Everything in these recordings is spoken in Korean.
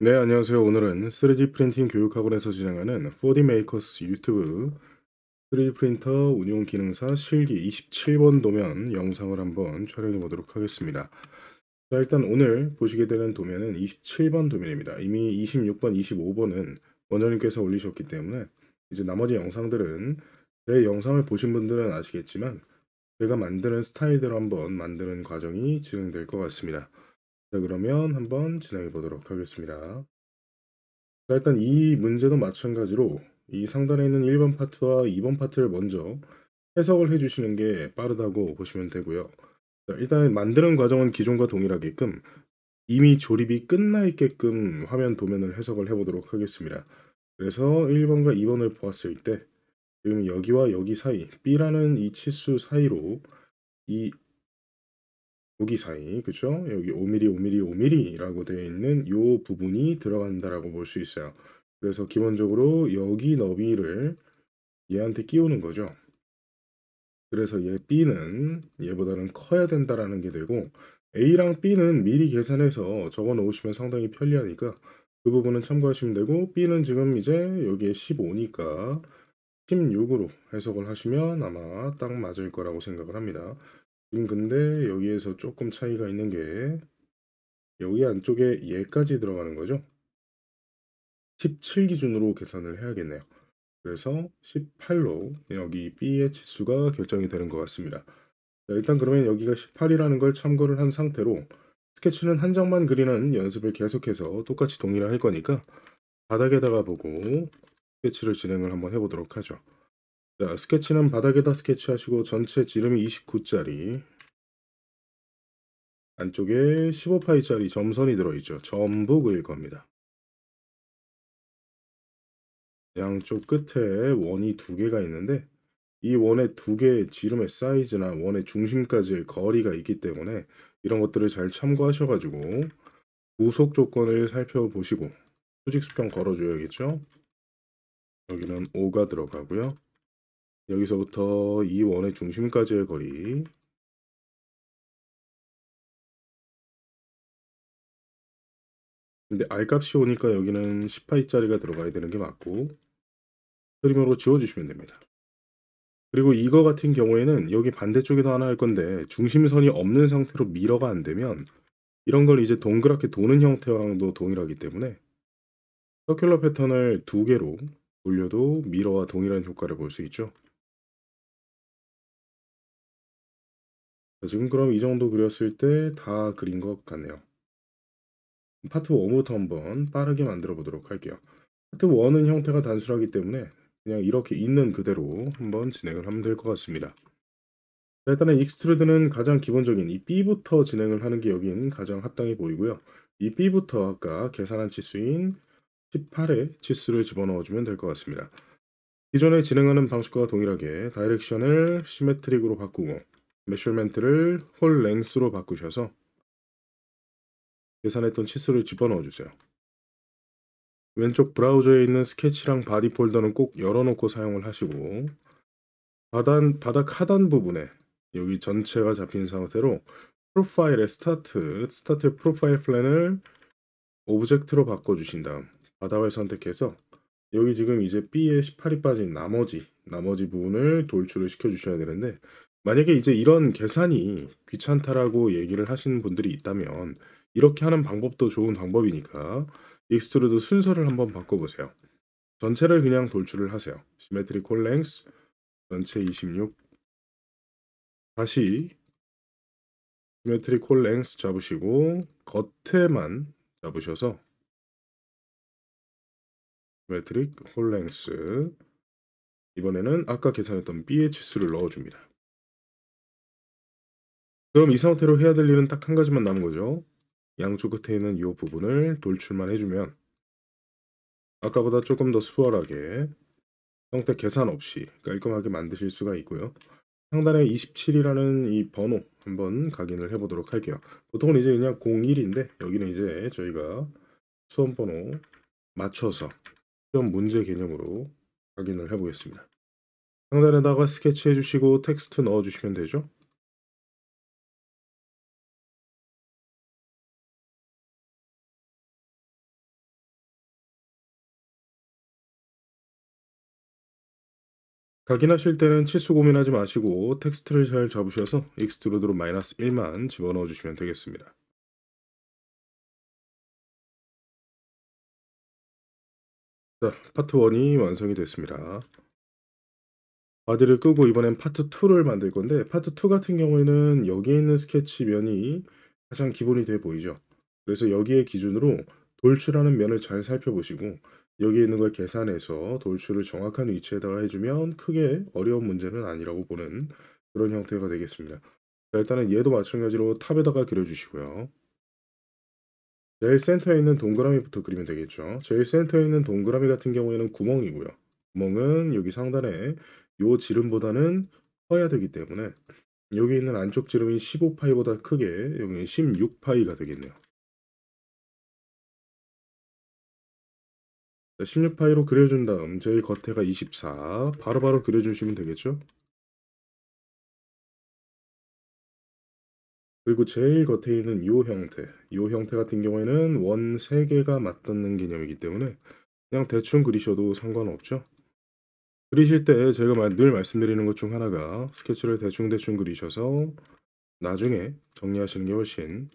네, 안녕하세요. 오늘은 3D 프린팅 교육학원에서 진행하는 4D 메이커스 유튜브 3D 프린터 운용 기능사 실기 27번 도면 영상을 한번 촬영해 보도록 하겠습니다. 자, 일단 오늘 보시게 되는 도면은 27번 도면입니다. 이미 26번, 25번은 원장님께서 올리셨기 때문에 이제 나머지 영상들은 제 영상을 보신 분들은 아시겠지만 제가 만드는 스타일대로 한번 만드는 과정이 진행될 것 같습니다. 자, 그러면 한번 진행해 보도록 하겠습니다. 자, 일단 이 문제도 마찬가지로 이 상단에 있는 1번 파트와 2번 파트를 먼저 해석을 해 주시는 게 빠르다고 보시면 되고요. 자, 일단 만드는 과정은 기존과 동일하게끔 이미 조립이 끝나 있게끔 화면 도면을 해석을 해 보도록 하겠습니다. 그래서 1번과 2번을 보았을 때 지금 여기와 여기 사이 B라는 이 치수 사이로 이 여기 사이 그죠? 여기 5mm, 5mm, 5mm라고 되어 있는 요 부분이 들어간다라고 볼 수 있어요. 그래서 기본적으로 여기 너비를 얘한테 끼우는 거죠. 그래서 얘 B는 얘보다는 커야 된다라는 게 되고 A랑 B는 미리 계산해서 적어 놓으시면 상당히 편리하니까 그 부분은 참고하시면 되고 B는 지금 이제 여기에 15니까 16으로 해석을 하시면 아마 딱 맞을 거라고 생각을 합니다. 지금 근데 여기에서 조금 차이가 있는 게 여기 안쪽에 얘까지 들어가는 거죠. 17 기준으로 계산을 해야겠네요. 그래서 18로 여기 B의 치수가 결정이 되는 것 같습니다. 자, 일단 그러면 여기가 18이라는 걸 참고를 한 상태로 스케치는 한 장만 그리는 연습을 계속해서 똑같이 동일화 할 거니까 바닥에다가 보고 스케치를 진행을 한번 해보도록 하죠. 자, 스케치는 바닥에다 스케치하시고 전체 지름이 29짜리 안쪽에 15파이짜리 점선이 들어있죠. 전부 그릴 겁니다. 양쪽 끝에 원이 두 개가 있는데 이 원의 두 개의 지름의 사이즈나 원의 중심까지의 거리가 있기 때문에 이런 것들을 잘 참고하셔 가지고 부속 조건을 살펴보시고 수직 수평 걸어 줘야겠죠. 여기는 5가 들어가고요. 여기서부터 이 원의 중심까지의 거리 근데 R 값이 오니까 여기는 10파이짜리가 들어가야 되는 게 맞고 트리머로 지워 주시면 됩니다. 그리고 이거 같은 경우에는 여기 반대쪽에도 하나 할 건데 중심선이 없는 상태로 미러가 안 되면 이런 걸 이제 동그랗게 도는 형태랑도 동일하기 때문에 서큘러 패턴을 두 개로 돌려도 미러와 동일한 효과를 볼 수 있죠. 자, 지금 그럼 이 정도 그렸을 때 다 그린 것 같네요. 파트 1부터 한번 빠르게 만들어 보도록 할게요. 파트 1은 형태가 단순하기 때문에 그냥 이렇게 있는 그대로 한번 진행을 하면 될 것 같습니다. 자, 일단은 익스트루드는 가장 기본적인 이 B부터 진행을 하는 게 여긴 가장 합당해 보이고요. 이 B부터 아까 계산한 치수인 18의 치수를 집어넣어 주면 될 것 같습니다. 기존에 진행하는 방식과 동일하게 다이렉션을 시메트릭으로 바꾸고 메셔먼트를 홀 랭스로 바꾸셔서 계산했던 치수를 집어넣어 주세요. 왼쪽 브라우저에 있는 스케치랑 바디 폴더는 꼭 열어놓고 사용을 하시고 바닥 하단 부분에 여기 전체가 잡힌 상태로 프로파일의 스타트 프로파일 플랜을 오브젝트로 바꿔주신 다음 바닥을 선택해서 여기 지금 이제 B에 18이 빠진 나머지 부분을 돌출을 시켜 주셔야 되는데 만약에 이제 이런 계산이 귀찮다라고 얘기를 하시는 분들이 있다면 이렇게 하는 방법도 좋은 방법이니까 익스트루드 순서를 한번 바꿔 보세요. 전체를 그냥 돌출을 하세요. 시메트릭 콜 랭스 전체 26 다시 시메트릭 콜 랭스 잡으시고 겉에만 잡으셔서 시메트릭 콜 랭스 이번에는 아까 계산했던 B의 치수를 넣어줍니다. 그럼 이 상태로 해야 될 일은 딱 한 가지만 남은 거죠. 양쪽 끝에 있는 이 부분을 돌출만 해주면 아까보다 조금 더 수월하게 형태 계산 없이 깔끔하게 만드실 수가 있고요. 상단에 27이라는 이 번호 한번 각인을 해보도록 할게요. 보통은 이제 그냥 01인데 여기는 이제 저희가 수험 번호 맞춰서 시험 문제 개념으로 확인을 해보겠습니다. 상단에다가 스케치 해주시고 텍스트 넣어주시면 되죠. 각인하실 때는 치수 고민하지 마시고 텍스트를 잘 잡으셔서 익스트루드로 -1만 집어넣어 주시면 되겠습니다. 자, 파트 1이 완성이 됐습니다. 바디를 끄고 이번엔 파트 2를 만들 건데 파트 2 같은 경우에는 여기에 있는 스케치면이 가장 기본이 돼 보이죠. 그래서 여기에 기준으로 돌출하는 면을 잘 살펴보시고 여기에 있는 걸 계산해서 돌출을 정확한 위치에다가 해주면 크게 어려운 문제는 아니라고 보는 그런 형태가 되겠습니다. 자, 일단은 얘도 마찬가지로 탑에다가 그려주시고요. 제일 센터에 있는 동그라미부터 그리면 되겠죠. 제일 센터에 있는 동그라미 같은 경우에는 구멍이고요. 구멍은 여기 상단에 요 지름보다는 커야 되기 때문에 여기 있는 안쪽 지름이 15파이보다 크게 여기 16파이가 되겠네요. 16파이로 그려준 다음 제일 겉에가 24 바로바로 그려주시면 되겠죠. 그리고 제일 겉에 있는 요 형태 같은 경우에는 원 3개가 맞닿는 개념이기 때문에 그냥 대충 그리셔도 상관없죠. 그리실 때 제가 늘 말씀드리는 것 중 하나가 스케치를 대충대충 그리셔서 나중에 정리하시는 게 훨씬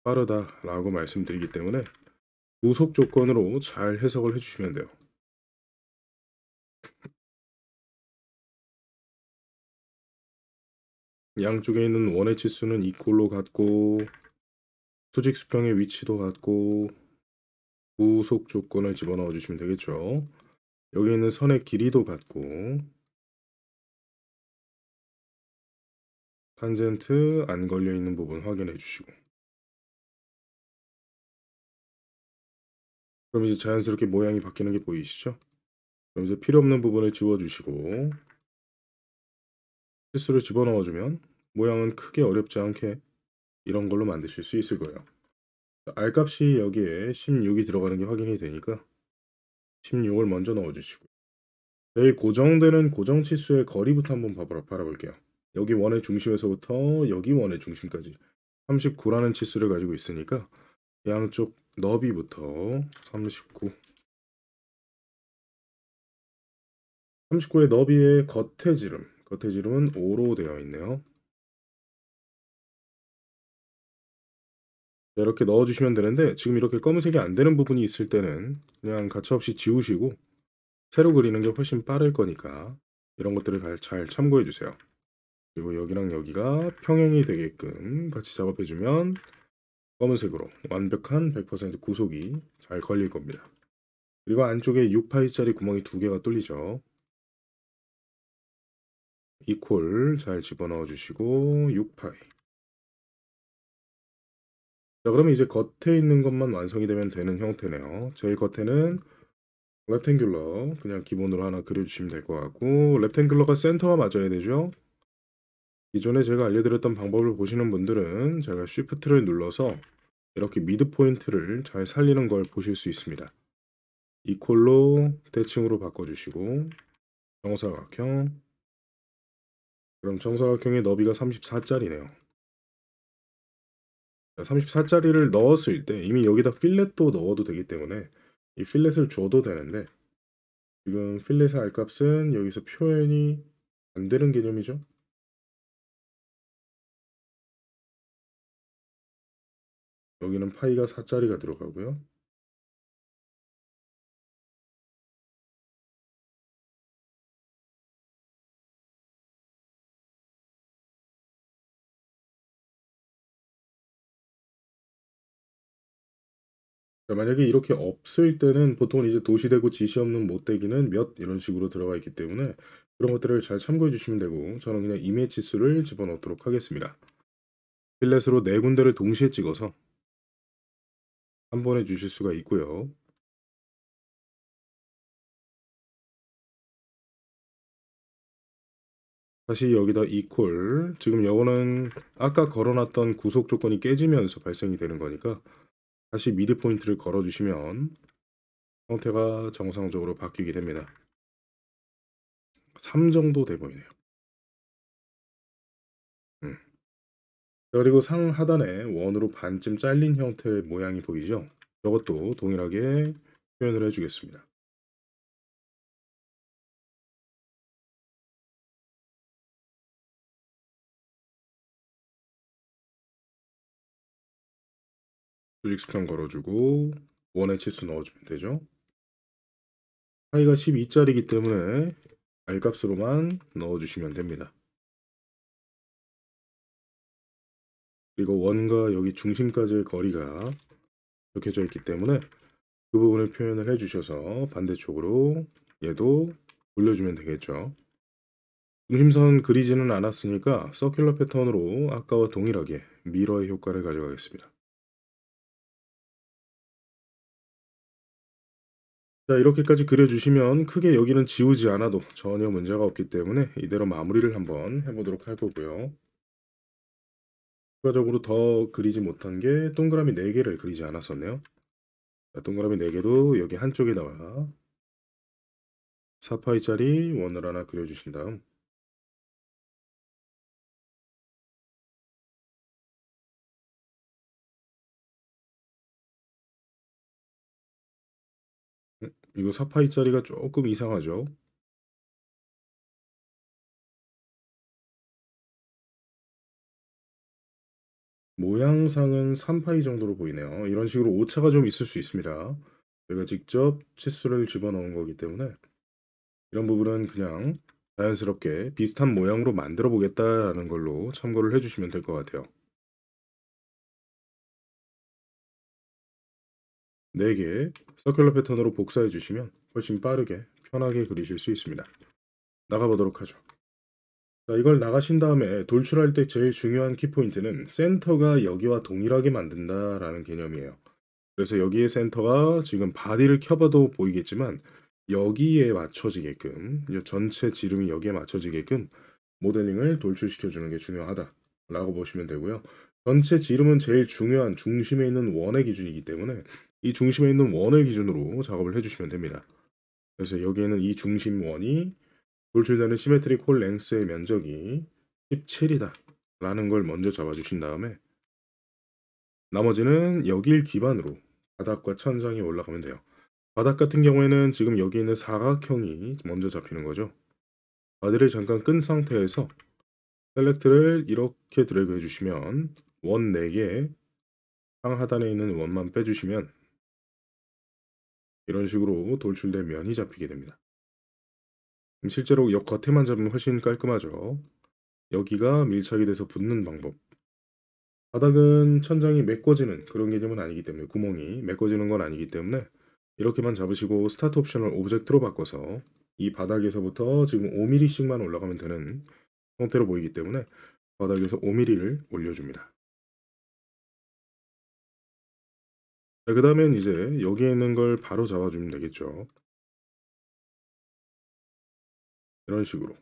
빠르다라고 말씀드리기 때문에 후속 조건으로 잘 해석을 해주시면 돼요. 양쪽에 있는 원의 치수는 이퀄로 같고 수직 수평의 위치도 같고 후속 조건을 집어넣어 주시면 되겠죠. 여기 있는 선의 길이도 같고 탄젠트 안 걸려 있는 부분 확인해 주시고 그럼 이제 자연스럽게 모양이 바뀌는 게 보이시죠? 그럼 이제 필요 없는 부분을 지워 주시고 실수를 집어넣어 주면 모양은 크게 어렵지 않게 이런 걸로 만드실 수 있을 거예요. R 값이 여기에 16이 들어가는 게 확인이 되니까 16을 먼저 넣어 주시고 제일 고정되는 고정 치수의 거리부터 한번 바라볼게요. 여기 원의 중심에서부터 여기 원의 중심까지 39라는 치수를 가지고 있으니까 양쪽 너비부터 39, 39의 너비의 겉의 지름은 5로 되어 있네요. 네, 이렇게 넣어주시면 되는데 지금 이렇게 검은색이 안 되는 부분이 있을 때는 그냥 가차없이 지우시고 새로 그리는 게 훨씬 빠를 거니까 이런 것들을 잘 참고해 주세요. 그리고 여기랑 여기가 평행이 되게끔 같이 작업해 주면 검은색으로 완벽한 100% 구속이 잘 걸릴 겁니다. 그리고 안쪽에 6파이짜리 구멍이 2개가 뚫리죠. 이퀄 잘 집어넣어 주시고 6파이. 자, 그러면 이제 겉에 있는 것만 완성이 되면 되는 형태네요. 제일 겉에는 렉탱귤러 그냥 기본으로 하나 그려주시면 될 것 같고 렉탱귤러가 센터가 맞아야 되죠. 기존에 제가 알려드렸던 방법을 보시는 분들은 제가 쉬프트를 눌러서 이렇게 미드 포인트를 잘 살리는 걸 보실 수 있습니다. 이퀄로 대칭으로 바꿔주시고 정사각형 그럼 정사각형의 너비가 34짜리네요. 34짜리를 넣었을 때 이미 여기다 필렛도 넣어도 되기 때문에 이 필렛을 줘도 되는데 지금 필렛의 R값은 여기서 표현이 안 되는 개념이죠. 여기는 파이가 4짜리가 들어가고요. 자, 만약에 이렇게 없을 때는 보통은 이제 도시되고 지시 없는 못되기는 몇 이런 식으로 들어가 있기 때문에 그런 것들을 잘 참고해 주시면 되고 저는 그냥 이미지 수를 집어넣도록 하겠습니다. 필렛으로 네 군데를 동시에 찍어서 한 번에 주실 수가 있고요. 다시 여기다 이퀄 지금 요거는 아까 걸어놨던 구속 조건이 깨지면서 발생이 되는 거니까 다시 미드 포인트를 걸어 주시면 형태가 정상적으로 바뀌게 됩니다. 3 정도 돼 보이네요. 음. 그리고 상하단에 원으로 반쯤 잘린 형태의 모양이 보이죠? 저것도 동일하게 표현을 해 주겠습니다. 수직 수평 걸어주고 원의 치수 넣어주면 되죠. 파이가 12짜리이기 때문에 R값으로만 넣어주시면 됩니다. 그리고 원과 여기 중심까지의 거리가 적혀져 있기 때문에 그 부분을 표현을 해주셔서 반대쪽으로 얘도 올려주면 되겠죠. 중심선 그리지는 않았으니까 서큘러 패턴으로 아까와 동일하게 미러의 효과를 가져가겠습니다. 자, 이렇게까지 그려주시면 크게 여기는 지우지 않아도 전혀 문제가 없기 때문에 이대로 마무리를 한번 해보도록 할 거고요. 추가적으로 더 그리지 못한 게 동그라미 4개를 그리지 않았었네요. 자, 동그라미 4개도 여기 한쪽에다가 4파이짜리 원을 하나 그려주신 다음 이거 4파이짜리가 조금 이상하죠? 모양상은 3파이 정도로 보이네요. 이런 식으로 오차가 좀 있을 수 있습니다. 제가 직접 치수를 집어넣은 거기 때문에 이런 부분은 그냥 자연스럽게 비슷한 모양으로 만들어 보겠다라는 걸로 참고를 해주시면 될 것 같아요. 4개 서큘러 패턴으로 복사해 주시면 훨씬 빠르게 편하게 그리실 수 있습니다. 나가보도록 하죠. 자, 이걸 나가신 다음에 돌출할 때 제일 중요한 키포인트는 센터가 여기와 동일하게 만든다라는 개념이에요. 그래서 여기에 센터가 지금 바디를 켜봐도 보이겠지만 여기에 맞춰지게끔 이 전체 지름이 여기에 맞춰지게끔 모델링을 돌출시켜 주는 게 중요하다라고 보시면 되고요. 전체 지름은 제일 중요한 중심에 있는 원의 기준이기 때문에 이 중심에 있는 원을 기준으로 작업을 해주시면 됩니다. 그래서 여기에는 이 중심 원이 돌출되는 시메트릭 홀 랭스의 면적이 17이다 라는 걸 먼저 잡아주신 다음에 나머지는 여길 기반으로 바닥과 천장이 올라가면 돼요. 바닥 같은 경우에는 지금 여기 있는 사각형이 먼저 잡히는 거죠. 바디를 잠깐 끈 상태에서 셀렉트를 이렇게 드래그 해주시면 원 4개 상하단에 있는 원만 빼주시면 이런 식으로 돌출된 면이 잡히게 됩니다. 실제로 역 겉에만 잡으면 훨씬 깔끔하죠. 여기가 밀착이 돼서 붙는 방법. 바닥은 천장이 메꿔지는 그런 개념은 아니기 때문에 구멍이 메꿔지는 건 아니기 때문에 이렇게만 잡으시고 스타트 옵션을 오브젝트로 바꿔서 이 바닥에서부터 지금 5mm씩만 올라가면 되는 형태로 보이기 때문에 바닥에서 5mm를 올려줍니다. 자, 그 다음엔 이제 여기에 있는 걸 바로 잡아주면 되겠죠. 이런 식으로.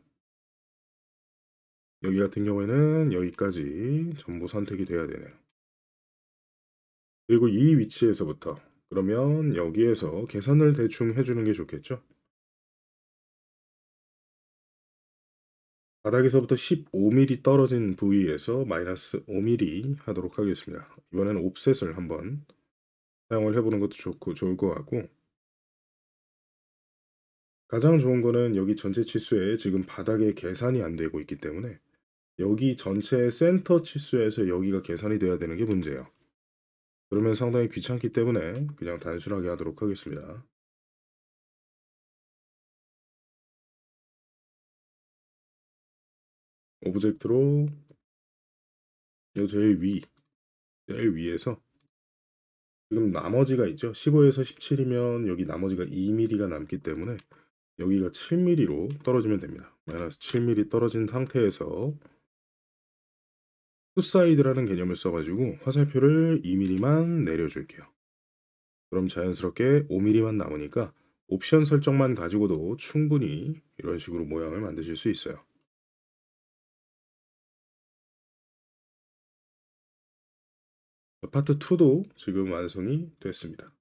여기 같은 경우에는 여기까지 전부 선택이 돼야 되네요. 그리고 이 위치에서부터 그러면 여기에서 계산을 대충 해주는 게 좋겠죠. 바닥에서부터 15mm 떨어진 부위에서 마이너스 5mm 하도록 하겠습니다. 이번에는 옵셋을 한번 사용을 해보는 것도 좋을 것 같고 가장 좋은 거는 여기 전체 치수에 지금 바닥에 계산이 안 되고 있기 때문에 여기 전체 센터 치수에서 여기가 계산이 돼야 되는 게 문제예요. 그러면 상당히 귀찮기 때문에 그냥 단순하게 하도록 하겠습니다. 오브젝트로 요 제일 위에서 지금 나머지가 있죠. 15에서 17이면 여기 나머지가 2mm가 남기 때문에 여기가 7mm로 떨어지면 됩니다. 마이너스 7mm 떨어진 상태에서 푸사이드라는 개념을 써가지고 화살표를 2mm만 내려줄게요. 그럼 자연스럽게 5mm만 남으니까 옵션 설정만 가지고도 충분히 이런 식으로 모양을 만드실 수 있어요. 파트 2도 지금 완성이 됐습니다.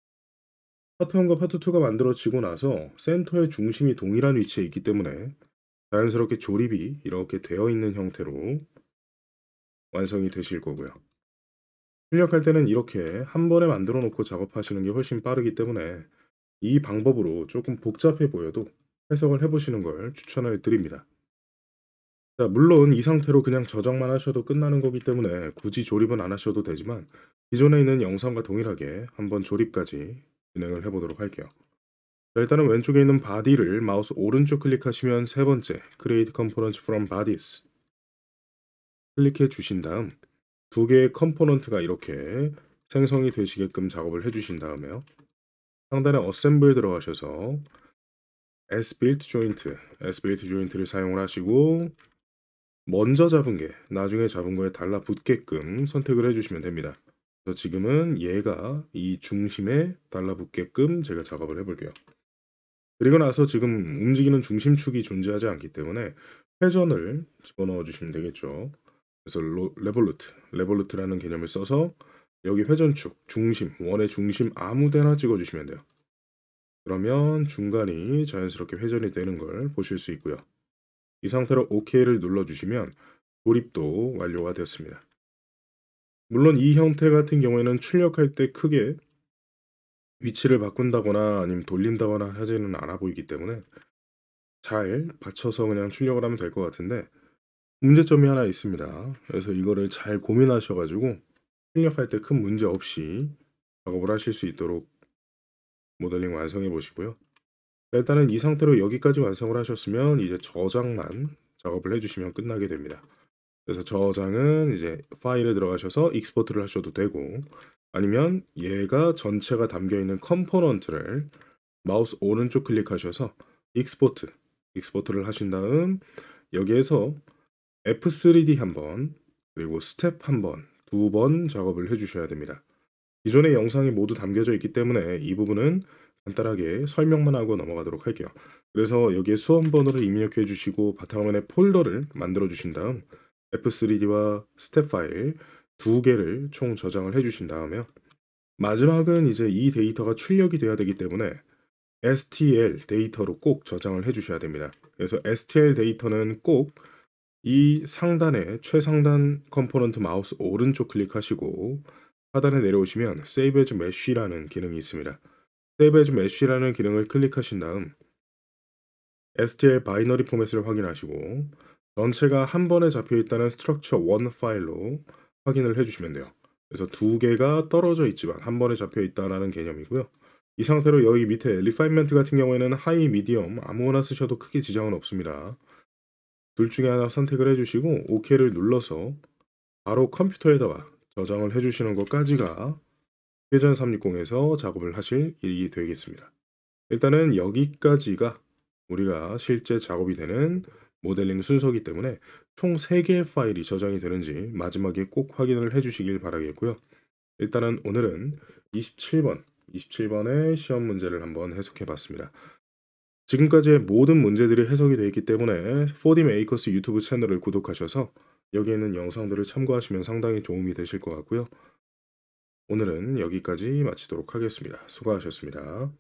파트 1과 파트 2가 만들어지고 나서 센터의 중심이 동일한 위치에 있기 때문에 자연스럽게 조립이 이렇게 되어 있는 형태로 완성이 되실 거고요. 출력할 때는 이렇게 한 번에 만들어 놓고 작업하시는 게 훨씬 빠르기 때문에 이 방법으로 조금 복잡해 보여도 해석을 해보시는 걸 추천을 드립니다. 자, 물론 이 상태로 그냥 저장만 하셔도 끝나는 거기 때문에 굳이 조립은 안 하셔도 되지만 기존에 있는 영상과 동일하게 한번 조립까지 진행을 해보도록 할게요. 자, 일단은 왼쪽에 있는 body를 마우스 오른쪽 클릭하시면 세 번째 Create Components from Bodies 클릭해 주신 다음 두 개의 컴포넌트가 이렇게 생성이 되시게끔 작업을 해주신 다음에요. 상단에 Assemble에 들어가셔서 As-Built Joint를 사용을 하시고 먼저 잡은 게 나중에 잡은 거에 달라붙게끔 선택을 해주시면 됩니다. 그래서 지금은 얘가 이 중심에 달라붙게끔 제가 작업을 해볼게요. 그리고 나서 지금 움직이는 중심축이 존재하지 않기 때문에 회전을 집어넣어 주시면 되겠죠. 그래서 레볼루트라는 개념을 써서 여기 회전축, 중심, 원의 중심 아무 데나 찍어주시면 돼요. 그러면 중간이 자연스럽게 회전이 되는 걸 보실 수 있고요. 이 상태로 OK를 눌러주시면 조립도 완료가 되었습니다. 물론 이 형태 같은 경우에는 출력할 때 크게 위치를 바꾼다거나 아니면 돌린다거나 하지는 않아 보이기 때문에 잘 받쳐서 그냥 출력을 하면 될 것 같은데 문제점이 하나 있습니다. 그래서 이거를 잘 고민하셔 가지고 출력할 때 큰 문제 없이 작업을 하실 수 있도록 모델링 완성해 보시고요. 일단은 이 상태로 여기까지 완성을 하셨으면 이제 저장만 작업을 해 주시면 끝나게 됩니다. 그래서 저장은 이제 파일에 들어가셔서 익스포트를 하셔도 되고 아니면 얘가 전체가 담겨 있는 컴포넌트를 마우스 오른쪽 클릭하셔서 익스포트를 하신 다음 여기에서 F3D 한번 그리고 스텝 한번 두 번 작업을 해 주셔야 됩니다. 기존의 영상이 모두 담겨져 있기 때문에 이 부분은 간단하게 설명만 하고 넘어가도록 할게요. 그래서 여기에 수험번호를 입력해 주시고 바탕화면에 폴더를 만들어 주신 다음 F3D와 스텝 파일 두 개를 총 저장을 해 주신 다음에요. 마지막은 이제 이 데이터가 출력이 돼야 되기 때문에 STL 데이터로 꼭 저장을 해 주셔야 됩니다. 그래서 STL 데이터는 꼭 이 상단에 최상단 컴포넌트 마우스 오른쪽 클릭하시고 하단에 내려오시면 Save as Mesh라는 기능이 있습니다. Save as Mesh라는 기능을 클릭하신 다음 STL 바이너리 포맷을 확인하시고 전체가 한 번에 잡혀 있다는 structure1 파일로 확인을 해주시면 돼요. 그래서 두 개가 떨어져 있지만 한 번에 잡혀 있다라는 개념이고요. 이 상태로 여기 밑에 리파인먼트 같은 경우에는 하이, 미디엄 아무거나 쓰셔도 크게 지장은 없습니다. 둘 중에 하나 선택을 해주시고 OK를 눌러서 바로 컴퓨터에다가 저장을 해주시는 것까지가 회전 360에서 작업을 하실 일이 되겠습니다. 일단은 여기까지가 우리가 실제 작업이 되는 모델링 순서이기 때문에 총 3개의 파일이 저장이 되는지 마지막에 꼭 확인을 해주시길 바라겠고요. 일단은 오늘은 27번의 시험 문제를 한번 해석해 봤습니다. 지금까지의 모든 문제들이 해석이 되어 있기 때문에 4D 메이커스 유튜브 채널을 구독하셔서 여기에 있는 영상들을 참고하시면 상당히 도움이 되실 것 같고요. 오늘은 여기까지 마치도록 하겠습니다. 수고하셨습니다.